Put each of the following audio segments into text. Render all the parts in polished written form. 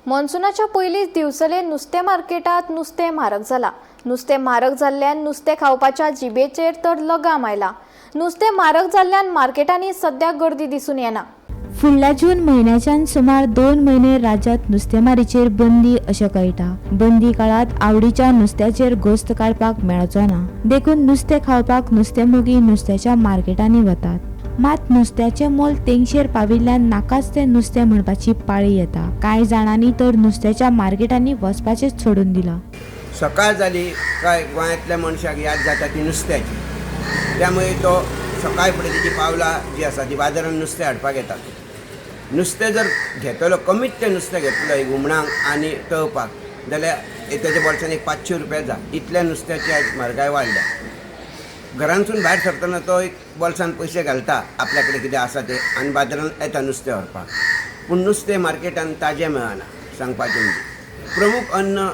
मॉन्सूनाच्या पयलींच दिवसले नुस्तें मार्केटात नुस्तें म्हारग जाला। नुस्तें म्हारग जाल्ल्यान नुस्तें खावपाच्या जिबेचेर तर लगाम आयला। नुस्तें म्हारग जाल्ल्यान मार्केटांनी सध्या गर्दी दिसून येना। फुडल्या जून म्हयन्याच्यान सुमार 2 म्हयने राज्यांत नुस्तेमारीचेर बंदी अशें कळटा। बंदी काळात आवडीच्या नुस्त्याचेर घोस्त काडपाक मेळचो ना, देखून नुस्तें खावपाक नुस्तेंमोगी नुस्त्याच्या मार्केटांनी वतात। मात नुस्त्याचें मोल तेंगशेर पाविल्ल्यान नाकाच तें नुस्तें म्हणपाची पाळी येता। कांय जाणांनी तर नुस्त्याच्या मार्केटांनी वचपाचेंच सोडून दिलां। सकाळ जाली काय गोंयांतल्या मनशाक याद जाता ती नुस्त्याची, त्यामुळे तो सकाळ फुडें तेजी पावलां जी आसा ती बाजारांत नुस्तें हाडपाक येतात। नुस्तें जर घेतलो कमीत तें नुस्तें घेतलो एक हुमणाक आनी तळपाक जाल्यार तेच्या बोल्सान एक 500 रुपया जा। इतल्या नुस्त्याची आज म्हारगाय वाडल्या। घरांतसून भायर सरतना तो एक बोल्सान पयशे घालता आपल्या कडेन कितें आसा तें आनी बाजारांत येता नुस्तें व्हरपाक, पूण नुस्तें मार्केटांत ताजें मेळना। सांगपाचें म्हणजे प्रमुख अन्न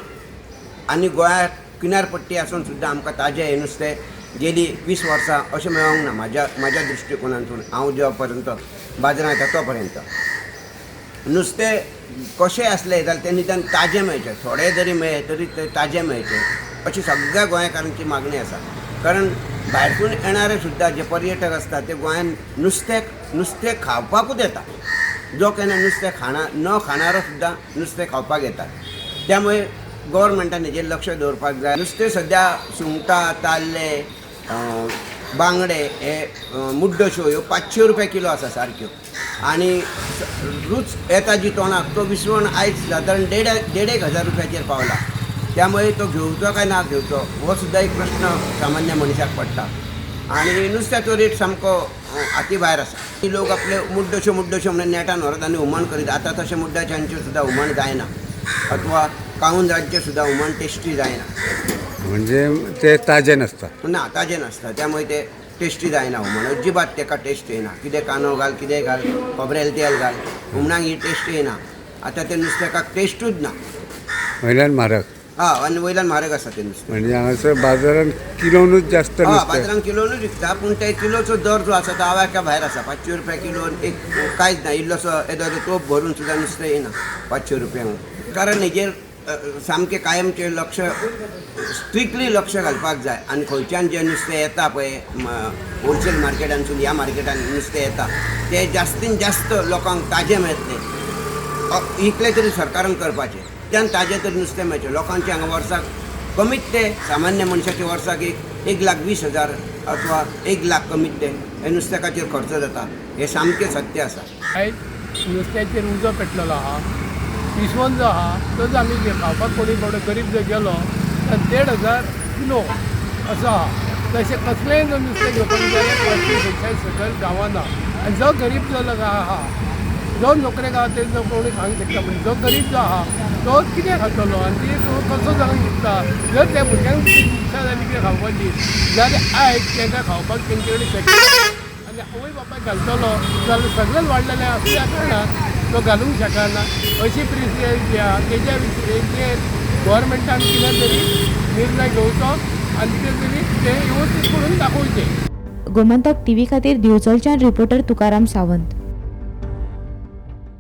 आनी गोंयांत किनारपट्टी आसून सुद्दां आमकां ताजें हें नुस्तें गेली 20 वर्सां अशें मेळोंक ना। म्हाज्या दृश्टिकोनांतून हांव जेवा पर्यंत बाजारांत येता तो पर्यंत नुस्तें कशें आसलें जाल्यार तें निदान ताजें मेळचें। थोडें जरी मेळ्ळें तरी तें ताजें मेळचें अशी सगळ्या गोंयकारांची मागणी आसा। कारण भायरसून येणारे सुद्दां जे पर्यटक आसतात ते गोंयांत नुस्तें खावपाकूच येता। जो केन्ना नुस्तें न खाणारो सुद्दां नुस्तें खावपाक येतात। त्यामुळे गव्हर्मेंटान हेजेर लक्ष दवरपाक जाय। नुस्तें सद्या सुंगटां, ताल्ले, बांगडे हे मुड्डश्यो ह्यो 500 रुपया किलो आसा सारक्यो। आनी रूच येता जी तोंडाक तो विसवण आयज सादारण 1,500 रुपयाचेर पावला। त्यामुळे तो घेवचो काय ना घेवचो हो सुद्दां एक प्रश्न सामान्य मनशाक पडटा। आनी नुस्त्याचो रेट सामको हाती भायर आसा। लोक आपले मुड्डश्यो म्हणून नेटान व्हरत आनी हुमण करीत। आतां तशें मुड्डाच्यांचें सुद्दां हुमण जायना, अथवा काळुंदरांचें सुद्दां हुमण टेस्टी जायना। म्हणजे ते ताजें नसता ना, ताजें नसता, त्यामुळे ते टेस्टी जायना हुमण। अजिबात ताका टेस्ट येना। कितें कांदो घाल, कितें घाल, खोबरेल तेल घाल, हुमणाक ही टेस्ट येना। आतां ते नुस्त्याक टेस्टूच ना। वयल्यान म्हारग आनी वयल्यान म्हारग आसा ते नुस्तें। म्हणजे हांगासर बाजारांत किलोनूच जास्त बाजारांत किलोनूच विकता, पूण ते किलोचो दर जो आसा तो आवाक्या भायर आसा। 500 रुपया किलो एक कांयच ना। इल्लोसो येदो तोप भरून सुद्दां नुस्तें येना 500 रुपयांक। कारण हेजेर सामकें कायमचें लक्ष, स्ट्रिक्टली लक्ष घालपाक जाय। आनी खंयच्यान जें नुस्तें येता पळय होलसेल मार्केटांसून ह्या मार्केटान नुस्तें येता तें जास्तीन जास्त लोकांक ताजें मेळटलें इतलें तरी सरकारान करपाचें। त्यान ताजें तरी नुस्तें मेळचें। लोकांचे हांगा वर्साक कमीत ते सामान्य मनशाचे वर्साक 1,20,000 अथवा 1,00,000 कमीत ते हे नुस्तेकाचेर खर्च जाता। हें सामकें सत्य आसा। आयज नुस्त्याचेर उजो पेटलेलो आहा। विसवण जो आहा तो आमी खावपाक कोणी थोडो गरीब जर गेलो तर 1,500 किलो असो आहा। तशें कसलेंय जर नुस्तें घेवपाक जाल्यार 500 सकयल गांवाना। आनी जो गरीब जो आहा, जो नोकरेक आहा ते कोणी सांगूंक शकता, पूण जो गरीब जो आहा तो कितें खातलो आनी ती कसो जावंक शकता। जर त्या भुरग्यांक इच्छा जाली कितें खावपाची जाल्यार आयज तांकां खावपाक तेंचे कडेन शक्य आनी आवय बापायक घालतलो जाल्यार सगळेंच वाडलेलें असल्या कारणान तो घालूंक शकना। अशी परिस्थिती आहा। तेज्या विशयीचेर गोवोरमेंटान कितें तरी निर्णय घेवचो आनी कितें तरी तें वेवस्थीत करून दाखोवचें। गोमंतक टीव्ही खातीर दिवचलच्यान रिपोर्टर तुकाराम सावंत।